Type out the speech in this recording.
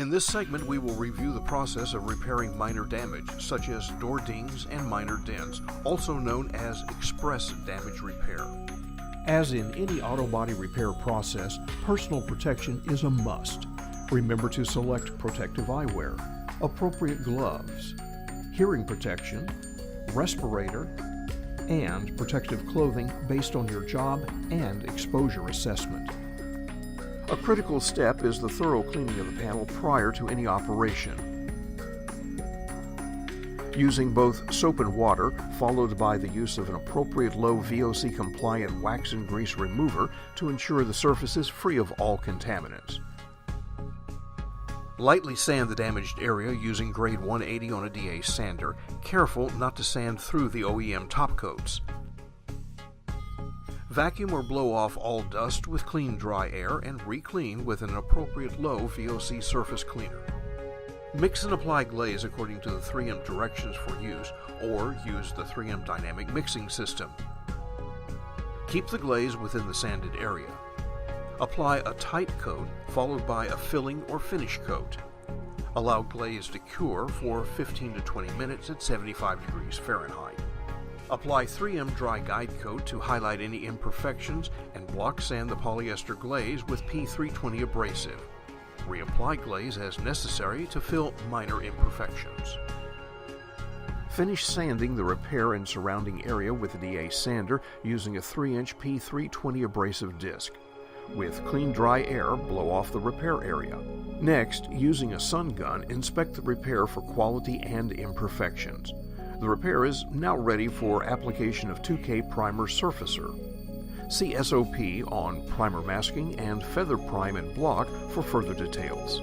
In this segment, we will review the process of repairing minor damage, such as door dings and minor dents, also known as express damage repair. As in any auto body repair process, personal protection is a must. Remember to select protective eyewear, appropriate gloves, hearing protection, respirator, and protective clothing based on your job and exposure assessment. A critical step is the thorough cleaning of the panel prior to any operation. Using both soap and water, followed by the use of an appropriate low VOC compliant wax and grease remover to ensure the surface is free of all contaminants. Lightly sand the damaged area using grade 180 on a DA sander, careful not to sand through the OEM top coats. Vacuum or blow off all dust with clean dry air and re-clean with an appropriate low VOC surface cleaner. Mix and apply glaze according to the 3M directions for use, or use the 3M dynamic mixing system. Keep the glaze within the sanded area. Apply a tight coat followed by a filling or finish coat. Allow glaze to cure for 15 to 20 minutes at 75 degrees Fahrenheit. Apply 3M dry guide coat to highlight any imperfections and block sand the polyester glaze with P320 abrasive. Reapply glaze as necessary to fill minor imperfections. Finish sanding the repair and surrounding area with a DA sander using a 3-inch P320 abrasive disc. With clean dry air, blow off the repair area. Next, using a sun gun, inspect the repair for quality and imperfections. The repair is now ready for application of 2K primer surfacer. See SOP on primer masking and feather prime and block for further details.